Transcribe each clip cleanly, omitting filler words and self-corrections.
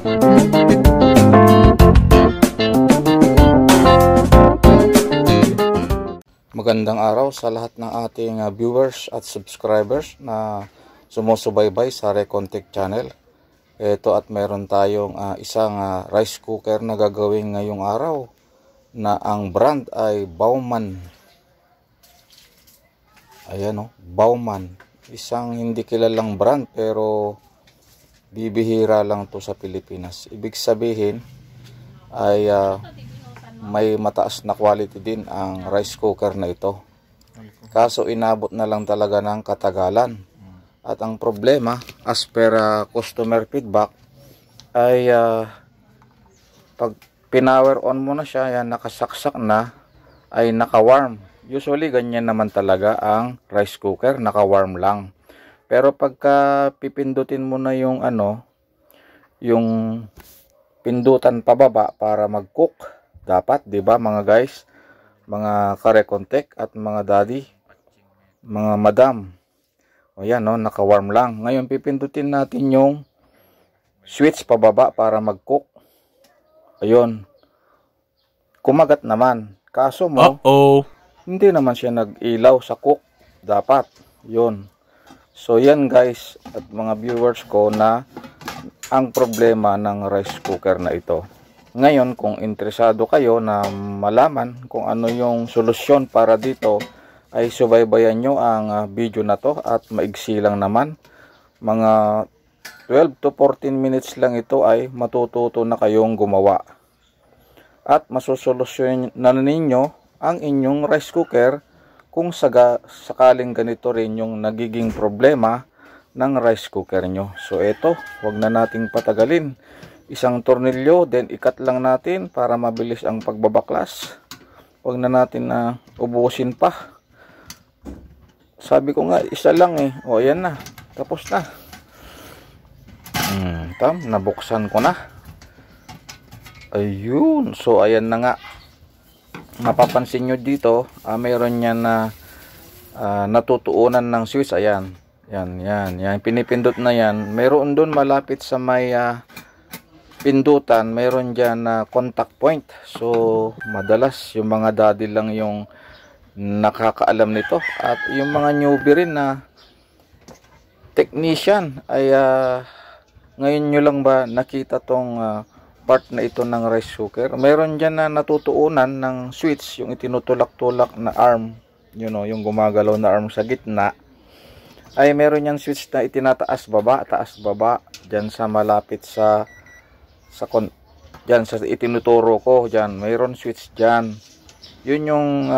Magandang araw sa lahat ng ating viewers at subscribers na sumusubaybay sa Recontech channel. Ito at meron tayong isang rice cooker na gagawin ngayong araw na ang brand ay Baumann. Ayan Baumann. Isang hindi kilalang brand pero bibihira lang to sa Pilipinas. Ibig sabihin ay may mataas na quality din ang rice cooker na ito. Kaso inabot na lang talaga ng katagalan. At ang problema, as per customer feedback, ay pag pinower on mo na siya, yan, nakasaksak na, ay naka-warm. Usually ganyan naman talaga ang rice cooker, naka-warm lang. Pero pagka pipindutin mo na yung yung pindutan pababa para mag-cook, dapat, 'di ba mga guys, mga ka-Recontech at mga daddy, mga madam. O yan naka-warm lang. Ngayon pipindutin natin yung switch pababa para mag-cook. Ayun. Kumagat naman. Kaso mo, hindi naman siya nag-ilaw sa cook. Dapat. 'Yun. So yan guys at mga viewers ko na ang problema ng rice cooker na ito. Ngayon, kung interesado kayo na malaman kung ano yung solusyon para dito, ay subaybayan nyo ang video na to at maigsi lang naman. Mga 12 to 14 minutes lang ito ay matututo na kayong gumawa. At masusolusyon na ninyo ang inyong rice cooker kung sakaling ganito rin yung nagiging problema ng rice cooker nyo. So ito, wag na nating patagalin. Isang tornilyo, then ikat lang natin para mabilis ang pagbabaklas. Huwag na natin na ubusin pa. Sabi ko nga, isa lang O, ayan na. Tapos na. Nabuksan ko na. Ayun. So, ayan na nga. Mapapansin nyo dito, mayroon yan na natutuunan ng switch. Ayan. Yan. Pinipindot na yan. Mayroon doon malapit sa may pindutan, mayroon dyan na contact point. So madalas yung mga daddy lang yung nakakaalam nito at yung mga newbie rin na technician ay ngayon nyo lang ba nakita tong part na ito ng rice cooker. Mayroon dyan na natutuunan ng switch, yung itinutulak-tulak na arm, yung gumagalaw na arm sa gitna, ay meron yan switch na itinataas baba, taas baba dyan sa malapit sa itinuturo ko dyan, mayroon switch dyan. Yun yung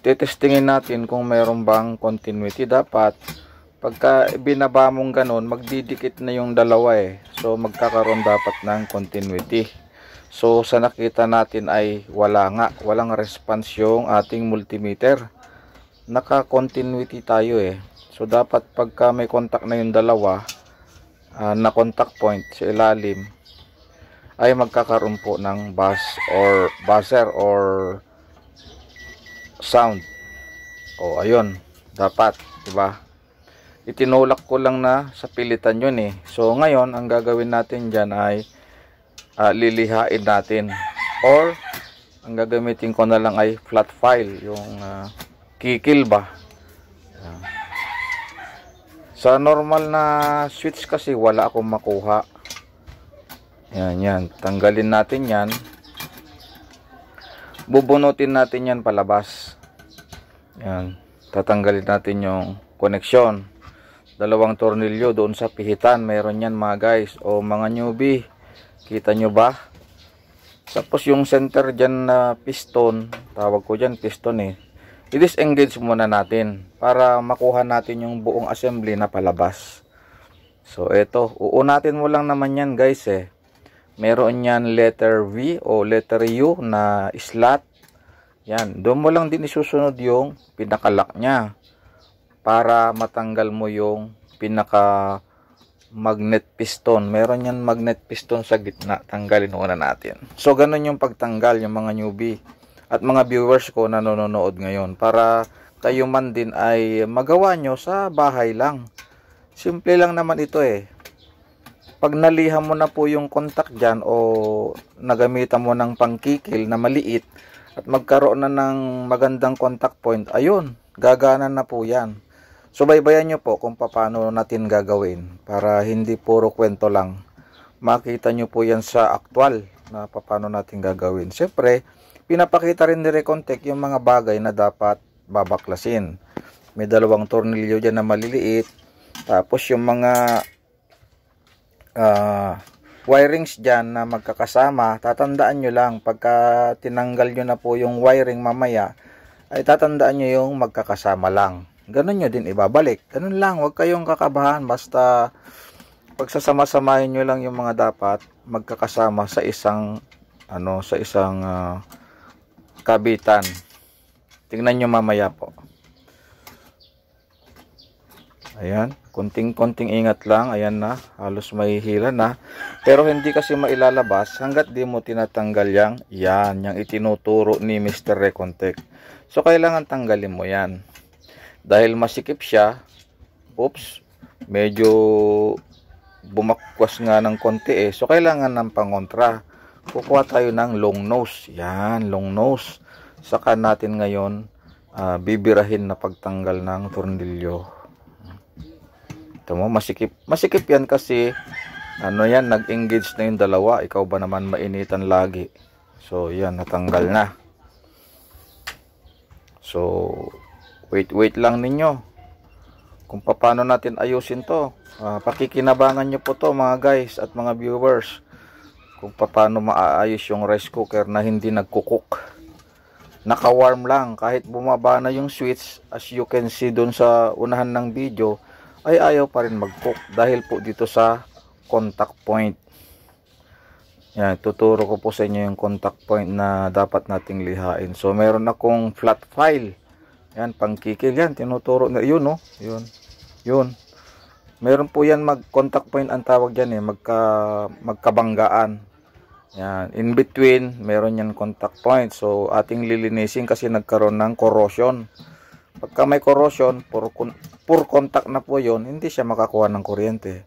tetestingin natin kung mayroon bang continuity. Dapat pagka binaba mong ganun, magdidikit na yung dalawa so magkakaroon dapat ng continuity. So sa nakita natin ay walang response yung ating multimeter. Naka-continuity tayo So dapat pagka may contact na yung dalawa na contact point sa ilalim, ay magkakaroon po ng buzzer or sound. Ayun, dapat, diba? Itinulak ko lang na sa pilitan yun So ngayon, ang gagawin natin dyan ay lilihain natin, or ang gagamitin ko na lang ay flat file, yung kikil ba. Sa normal na switch kasi wala akong makuha. Yan. Tanggalin natin yan. Bubunutin natin yan palabas. Yan. Tatanggalin natin yung connection. Dalawang tornilyo doon sa pihitan. Meron yan mga guys. O mga newbie. Kita nyo ba? Tapos yung center dyan na piston. Tawag ko dyan piston I-disengage muna natin para makuha natin yung buong assembly na palabas. So ito. Uunatin mo lang naman yan guys Meron yan letter V o letter U na slot. Yan. Doon mo lang din isusunod yung pinakalock niya para matanggal mo yung pinaka magnet piston. Meron yan magnet piston sa gitna. Tanggalin muna natin. So ganun yung pagtanggal yung mga newbie at mga viewers ko na nanonood ngayon, para kayo man din ay magawa nyo sa bahay lang. Simple lang naman ito Pag nalihan mo na po yung contact dyan o nagamitan mo ng pangkikil na maliit at magkaroon na ng magandang contact point, ayun, gagana na po yan. So baybayan nyo po kung paano natin gagawin para hindi puro kwento lang. Makita nyo po yan sa actual na paano natin gagawin. Siyempre, pinapakita rin ni Recontech yung mga bagay na dapat babaklasin. May dalawang tornilyo dyan na maliliit. Tapos yung mga wirings dyan na magkakasama, tatandaan nyo lang pagka tinanggal nyo na po yung wiring mamaya, ay tatandaan nyo yung magkakasama lang. Ganun nyo din ibabalik. Ganun lang, huwag kayong kakabahan. Basta pagsasama-samahin nyo lang yung mga dapat magkakasama sa isang kabitan. Tingnan nyo mamaya po. Ayan, konting-konting ingat lang. Ayan na, halos may hila na. Pero hindi kasi mailalabas hanggat di mo tinatanggal yan itinuturo ni Mr. Recontech. So, kailangan tanggalin mo yan. Dahil masikip siya, oops, medyo bumakwas nga ng konti eh. So, kailangan ng pangontra. Kukuha tayo ng long nose. Yan, long nose. Saka natin ngayon, bibirahin na pagtanggal ng tornilyo. Ito mo, masikip. Masikip yan kasi, nag-engage na yung dalawa. Ikaw ba naman mainitan lagi? So, yan, natanggal na. So, wait lang ninyo. Kung paano natin ayusin to. Pakikinabangan nyo po to mga guys at mga viewers. Kung paano maaayos yung rice cooker na hindi nagkukuk. Naka-warm lang. Kahit bumaba na yung switch, as you can see dun sa unahan ng video, ay ayaw pa rin mag-cook dahil po dito sa contact point. Yan, tuturo ko po sa inyo yung contact point na dapat nating lihain. So, meron akong flat file. Yan, pangkikil yan. Tinuturo na, yun, no? Yun. Meron po yan contact point ang tawag dyan, magkabanggaan. Yan, in between, meron yan contact point. So, ating lilinisin kasi nagkaroon ng corrosion. Pagka may corrosion, pure contact na po yon, hindi siya makakuha ng kuryente.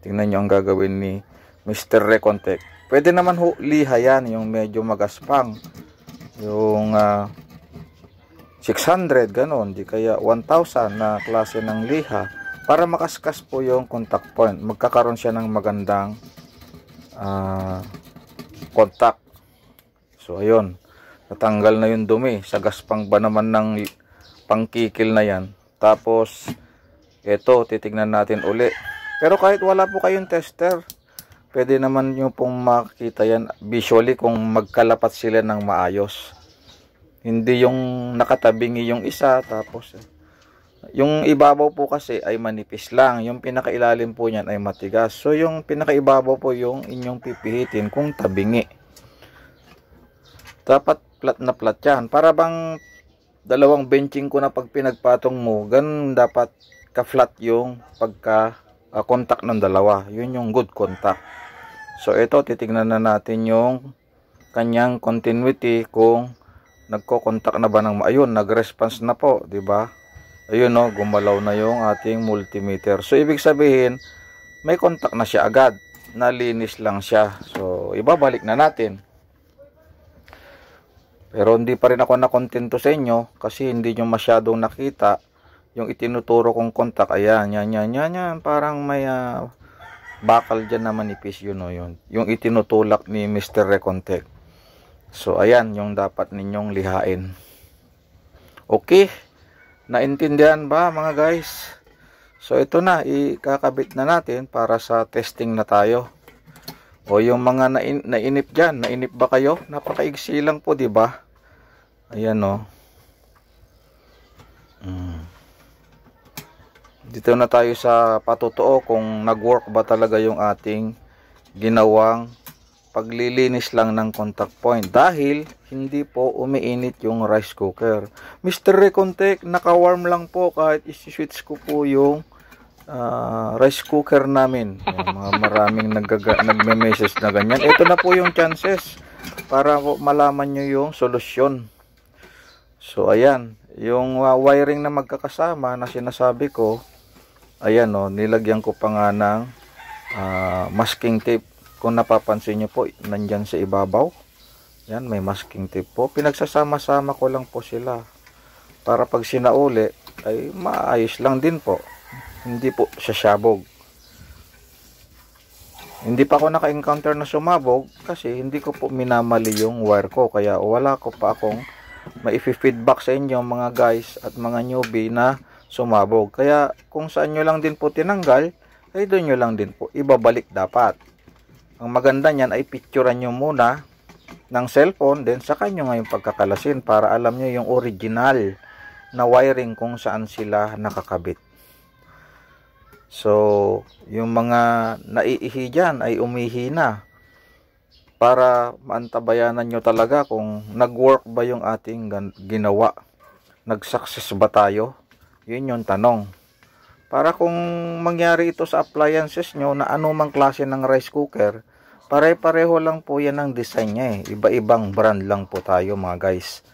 Tingnan nyo ang gagawin ni Mr. Recontech. Pwede naman liha yan, yung medyo magaspang. Yung 600, ganon. Di kaya 1,000 na klase ng liha. Para makaskas po yung contact point. Magkakaroon siya ng magandang contact. So, ayun. Natanggal na yung dumi. Sa gaspang ba naman ng pangkikil na yan. Tapos, ito, titignan natin uli. Pero kahit wala po kayong tester, pwede naman nyo pong makita yan visually kung magkalapat sila ng maayos. Hindi yung nakatabingi yung isa, tapos yung ibabaw po kasi ay manipis lang. Yung pinakailalim po niyan ay matigas. So, yung pinakaibabaw po yung inyong pipihitin kung tabingi. Dapat flat na flat yan. Para bang dalawang benching ko na pag pinagpatong mo, ganun dapat ka-flat yung pagka-contact ng dalawa. Yun yung good contact. So, ito, titignan na natin yung kanyang continuity kung nagko-contact na ba ng ayun, nag-response na po, di ba? Ayun, no, gumalaw na yung ating multimeter. So, ibig sabihin, may contact na siya agad. Nalinis lang siya. So, ibabalik na natin. Pero hindi pa rin ako nakontento sa inyo kasi hindi nyo masyadong nakita yung itinuturo kong contact. Ayan, yan. Parang may bakal dyan na manipis yun, no, yun. Yung itinutulak ni Mr. Recontech. So, ayan, yung dapat ninyong lihain. Okay. Naintindihan ba mga guys? So, ito na. Ikakabit na natin para sa testing na tayo. O yung mga nainip dyan, nainip ba kayo? Napakaigsi lang po, di ba? Ayan, o. Dito na tayo sa patotoo kung nag-work ba talaga yung ating ginawang paglilinis lang ng contact point. Dahil hindi po umiinit yung rice cooker. Mr. Recontech, naka-warm lang po kahit isi-switch ko po yung rice cooker namin. Mga maraming nagme-message na ganyan. Ito na po yung chances para malaman nyo yung solusyon. So, ayan. Yung wiring na magkakasama na sinasabi ko, ayan, nilagyan ko pa nga ng masking tape. Kung napapansin nyo po, nandyan sa ibabaw. Yan, may masking tape po. Pinagsasama-sama ko lang po sila. Para pag sinauli, ay maayos lang din po. Hindi po sasabog. Hindi pa ako naka-encounter na sumabog kasi hindi ko po minamali yung wire ko. Kaya wala ko pa akong ma-feedback sa inyo mga guys at mga newbie na sumabog. Kaya kung saan nyo lang din po tinanggal, ay doon nyo lang din po ibabalik dapat. Ang maganda niyan ay picturean nyo muna ng cellphone, then saka nyo ngayon pagkakalasin para alam nyo yung original na wiring kung saan sila nakakabit. So, yung mga naiihi dyan ay umihi na para maantabayanan nyo talaga kung nag-work ba yung ating ginawa. Nag-success ba tayo? Yun yung tanong. Para kung mangyari ito sa appliances nyo na anumang klase ng rice cooker, pare-pareho lang po yan ang design niya eh. Iba-ibang brand lang po tayo mga guys.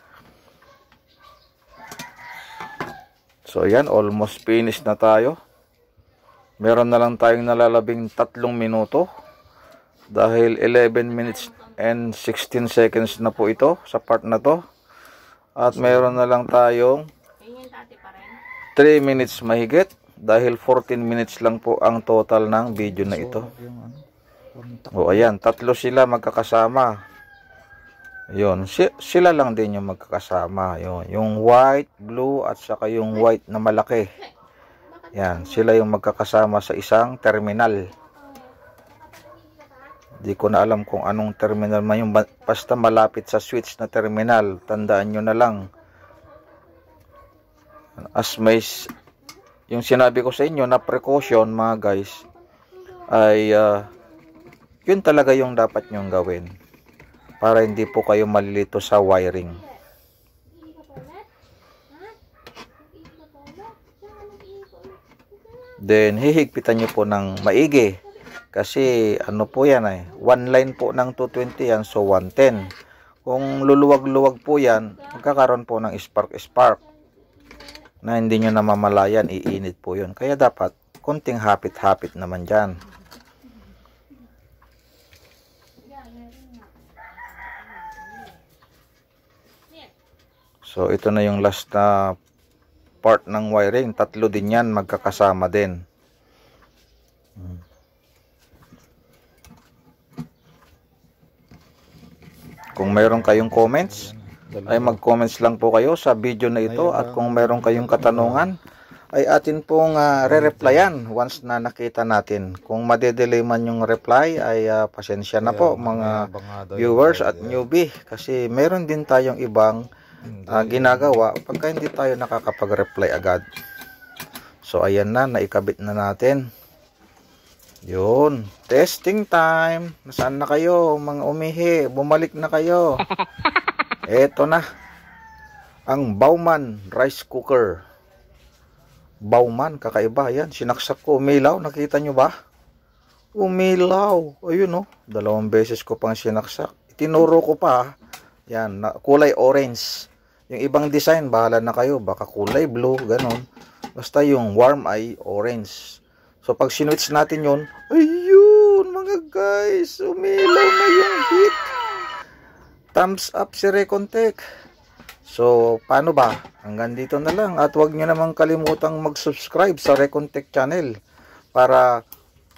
So, yan. Almost finished na tayo. Meron na lang tayong nalalabing 3 minuto dahil 11 minutes and 16 seconds na po ito sa part na to. At meron na lang tayong 3 minutes mahigit dahil 14 minutes lang po ang total ng video na ito. O ayan, 3 sila magkakasama. Yun, sila lang din yung magkakasama. Yun, yung white, blue at saka yung white na malaki. Yan, sila yung magkakasama sa isang terminal. Di ko na alam kung anong terminal man yung basta malapit sa switch na terminal. Tandaan nyo na lang. As may yung sinabi ko sa inyo na precaution mga guys ay yun talaga yung dapat nyong gawin para hindi po kayo malilito sa wiring. Then, hihigpitan nyo po ng maigi. Kasi, ano po yan eh. One line po ng 220 yan. So, 110. Kung luluwag-luwag po yan, magkakaroon po ng spark-spark. Na hindi nyo namamalayan, iinit po yun. Kaya dapat, konting hapit-hapit naman dyan. So, ito na yung last na part ng wiring. 3 din yan magkakasama din. Kung mayroon kayong comments ay mag-comments lang po kayo sa video na ito, at kung mayroon kayong katanungan ay atin pong re-replyan once na nakita natin. Kung madedelay man yung reply ay pasensya na po mga viewers at newbie, kasi meron din tayong ibang ginagawa pagka hindi tayo nakakapag-reply agad. So ayan na, naikabit na natin. Yun, testing time. Nasaan na kayo mga umihi? Bumalik na kayo. Eto na ang Baumann rice cooker. Baumann, kakaiba yan. Sinaksak ko, umilaw, nakita nyo ba? Umilaw. Ayun, 2 beses ko pang sinaksak. Tinuro ko pa. Yan, kulay orange. Yung ibang design, bahala na kayo. Baka kulay blue, ganon. Basta yung warm eye, orange. So, pag sinwitch natin yun, ayun, mga guys, umilaw na yung heat. Thumbs up si Recontech. So, paano ba? Hanggang dito na lang. At huwag nyo namang kalimutang mag-subscribe sa Recontech channel para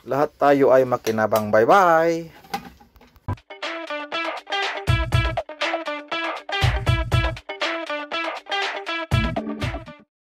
lahat tayo ay makinabang. Bye-bye!